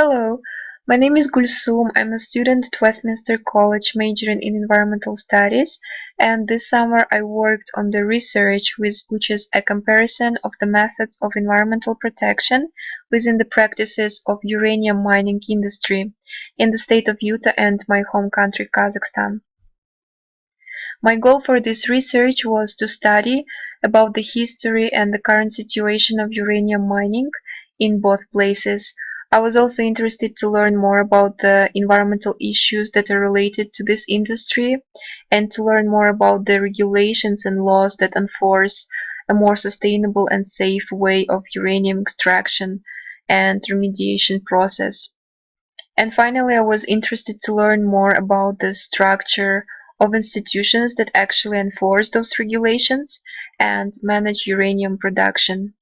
Hello, my name is Gulsum. I'm a student at Westminster College majoring in environmental studies, and this summer I worked on the research which is a comparison of the methods of environmental protection within the practices of uranium mining industry in the state of Utah and my home country Kazakhstan. My goal for this research was to study about the history and the current situation of uranium mining in both places. I was also interested to learn more about the environmental issues that are related to this industry and to learn more about the regulations and laws that enforce a more sustainable and safe way of uranium extraction and remediation process. And finally, I was interested to learn more about the structure of institutions that actually enforce those regulations and manage uranium production.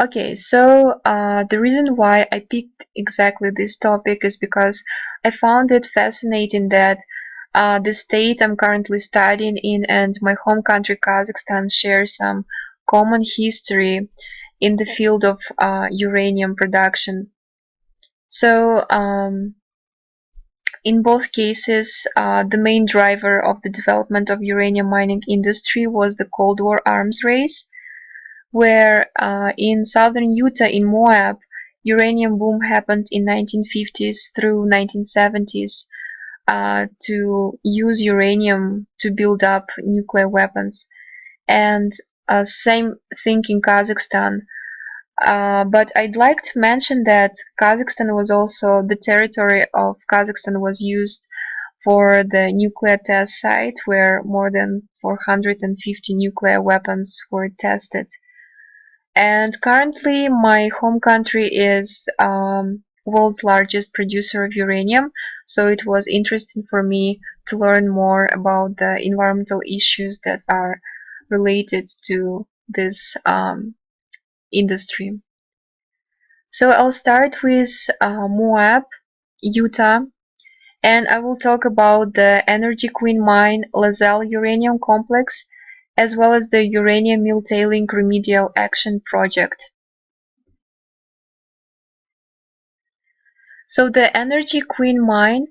Okay, so the reason why I picked exactly this topic is because I found it fascinating that the state I'm currently studying in and my home country Kazakhstan share some common history in the field of uranium production. So, in both cases, the main driver of the development of uranium mining industry was the Cold War arms race, where in southern Utah in Moab, uranium boom happened in 1950s through 1970s to use uranium to build up nuclear weapons. And same thing in Kazakhstan. But I'd like to mention that Kazakhstan was also the territory of Kazakhstan was used for the nuclear test site where more than 450 nuclear weapons were tested. And currently my home country is world's largest producer of uranium, so it was interesting for me to learn more about the environmental issues that are related to this industry. So I'll start with Moab, Utah, and I will talk about the Energy Queen Mine Lazelle Uranium Complex, as well as the Uranium Mill Tailing Remedial Action Project. So the Energy Queen Mine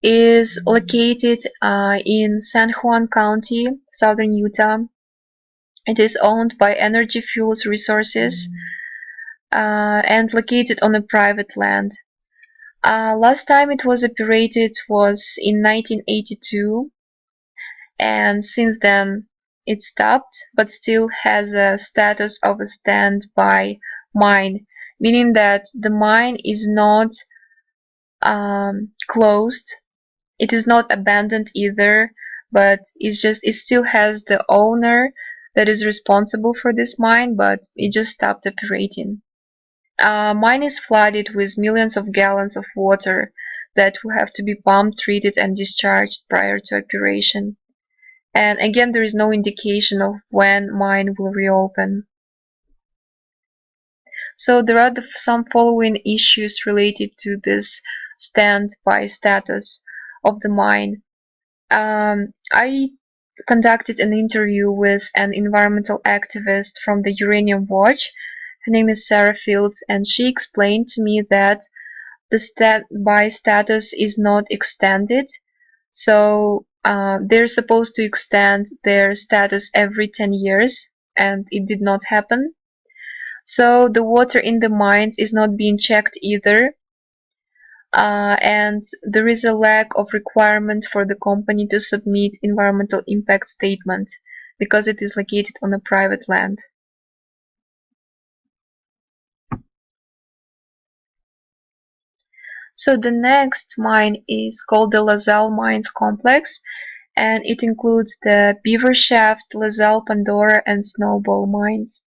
is located in San Juan County, southern Utah. It is owned by Energy Fuels Resources and located on a private land. Last time it was operated was in 1982, and since then it stopped, but still has a status of a standby mine, meaning that the mine is not closed, it is not abandoned either, but it still has the owner that is responsible for this mine, but it just stopped operating. Mine is flooded with millions of gallons of water that will have to be pumped, treated, and discharged prior to operation. And again, there is no indication of when mine will reopen. So there are some following issues related to this standby status of the mine. I conducted an interview with an environmental activist from the Uranium Watch. Her name is Sarah Fields, and she explained to me that the standby status is not extended. So they're supposed to extend their status every 10 years, and it did not happen. So the water in the mines is not being checked either. And there is a lack of requirement for the company to submit environmental impact statement because it is located on a private land. So the next mine is called the Lazelle Mines Complex, and it includes the Beaver Shaft, Lazelle, Pandora, and Snowball mines.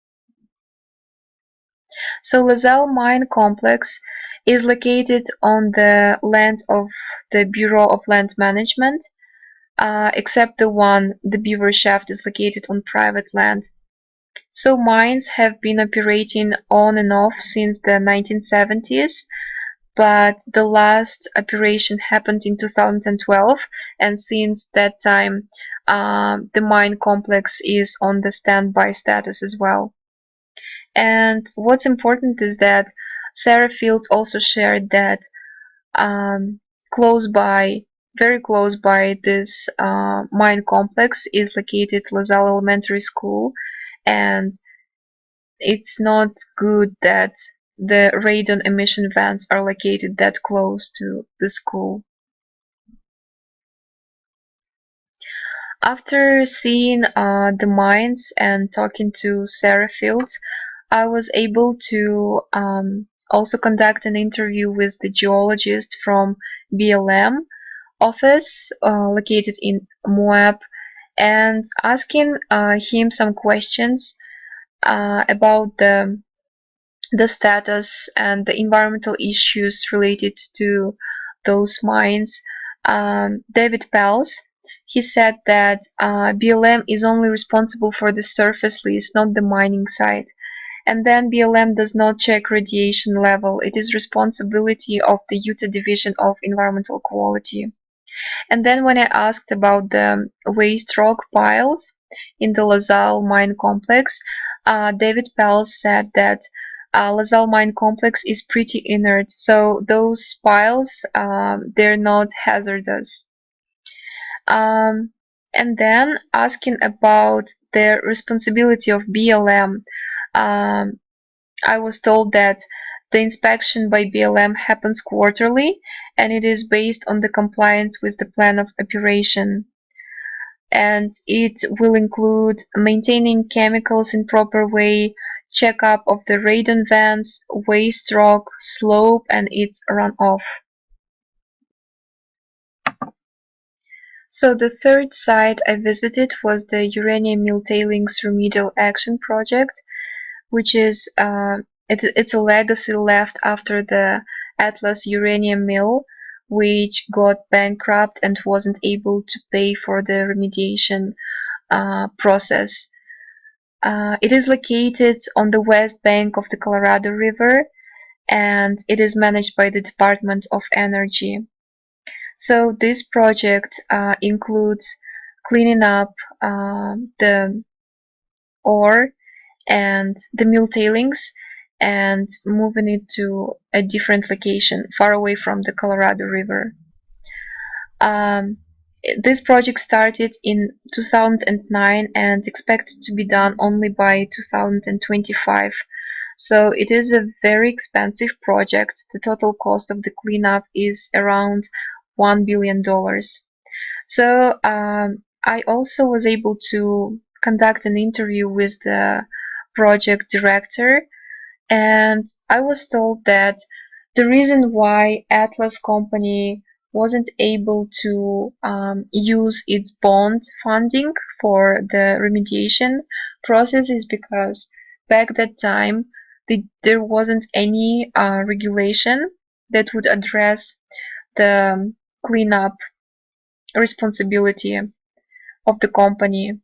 So Lazelle Mine Complex is located on the land of the Bureau of Land Management, except the Beaver Shaft is located on private land. So mines have been operating on and off since the 1970s, but the last operation happened in 2012, and since that time the mine complex is on the standby status as well. And what's important is that Sarah Fields also shared that um, close by, very close by this mine complex is located LaSalle Elementary School, and it's not good that the radon emission vents are located that close to the school. After seeing the mines and talking to Sarah Fields, I was able to also conduct an interview with the geologist from BLM office located in Moab, and asking him some questions about the status and the environmental issues related to those mines. David Pels, he said that BLM is only responsible for the surface lease, not the mining site. And then BLM does not check radiation level. It is responsibility of the Utah Division of Environmental Quality. And then when I asked about the waste rock piles in the LaSalle mine complex, David Pels said that LaSalle mine complex is pretty inert, so those piles, they're not hazardous. And then asking about the responsibility of BLM, I was told that the inspection by BLM happens quarterly, and it is based on the compliance with the plan of operation. And it will include maintaining chemicals in proper way, checkup of the radon vents, waste rock, slope, and its runoff. So the third site I visited was the Uranium Mill Tailings Remedial Action Project, which is it's a legacy left after the Atlas uranium mill, which got bankrupt and wasn't able to pay for the remediation process. It is located on the west bank of the Colorado River, and it is managed by the Department of Energy. So this project includes cleaning up the ore and the mill tailings and moving it to a different location far away from the Colorado River. This project started in 2009 and expected to be done only by 2025. So it is a very expensive project. The total cost of the cleanup is around $1 billion. So I also was able to conduct an interview with the project director, and I was told that the reason why Atlas company wasn't able to use its bond funding for the remediation process is because back that time there wasn't any regulation that would address the cleanup responsibility of the company.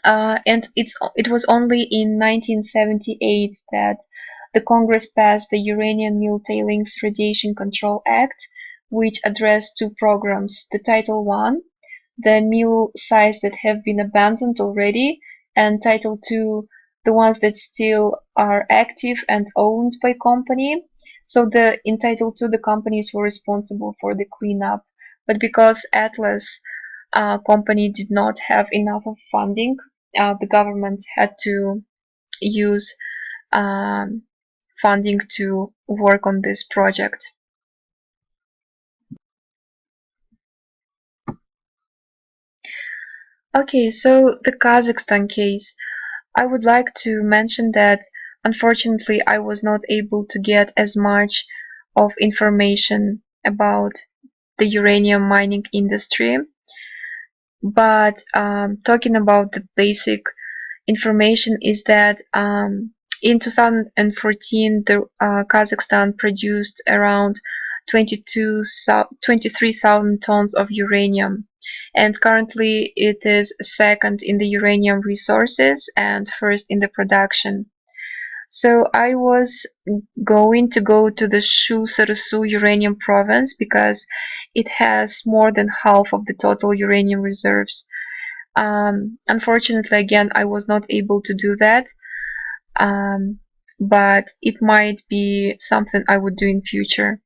And it was only in 1978 that the Congress passed the Uranium Mill Tailings Radiation Control Act, which addressed two programs: the Title I, the mill sites that have been abandoned already, and Title II, the ones that still are active and owned by company. So in Title II, the companies were responsible for the cleanup, but because Atlas company did not have enough of funding, the government had to use funding to work on this project. Okay, so the Kazakhstan case. I would like to mention that unfortunately I was not able to get as much of information about the uranium mining industry, but talking about the basic information is that in 2014 the Kazakhstan produced around 23,000 tons of uranium, and currently it is second in the uranium resources and first in the production. So I was going to go to the Shu-Sarusu uranium province because it has more than half of the total uranium reserves. Unfortunately, again, I was not able to do that, um, but it might be something I would do in future.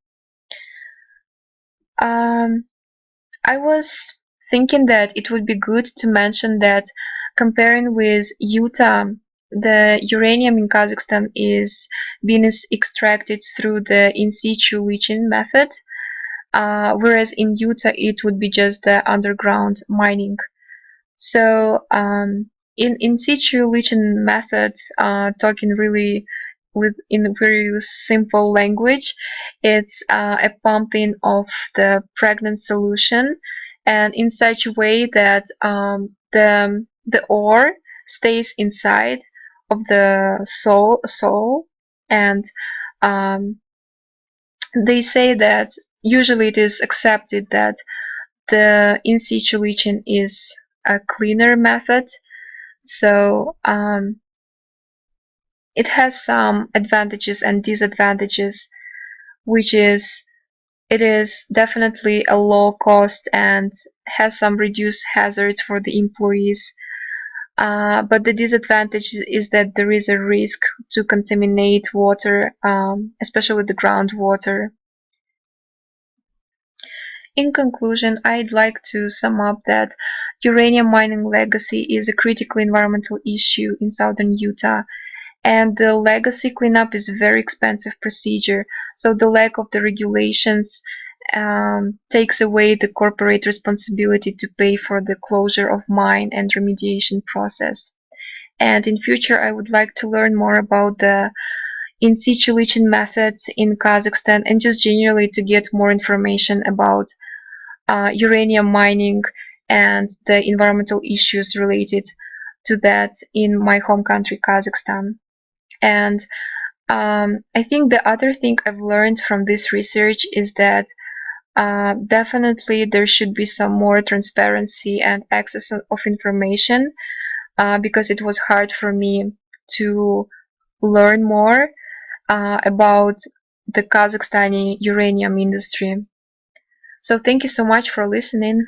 Um, I was thinking that it would be good to mention that comparing with Utah, the uranium in Kazakhstan is being extracted through the in situ leaching method, whereas in Utah it would be just the underground mining. So in situ leaching methods, talking really with in very simple language, it's a pumping of the pregnant solution, and in such a way that the ore stays inside of the soul, and um, they say that usually it is accepted that the in situ leaching is a cleaner method, so it has some advantages and disadvantages, which is it is definitely a low cost and has some reduced hazards for the employees. But the disadvantage is that there is a risk to contaminate water, especially the groundwater. In conclusion, I'd like to sum up that uranium mining legacy is a critical environmental issue in southern Utah, and the legacy cleanup is a very expensive procedure. So the lack of the regulations takes away the corporate responsibility to pay for the closure of mine and remediation process. And in future, I would like to learn more about the in situ leaching methods in Kazakhstan and just generally to get more information about uranium mining and the environmental issues related to that in my home country, Kazakhstan. And I think the other thing I've learned from this research is that definitely there should be some more transparency and access of information, because it was hard for me to learn more about the Kazakhstani uranium industry. So thank you so much for listening.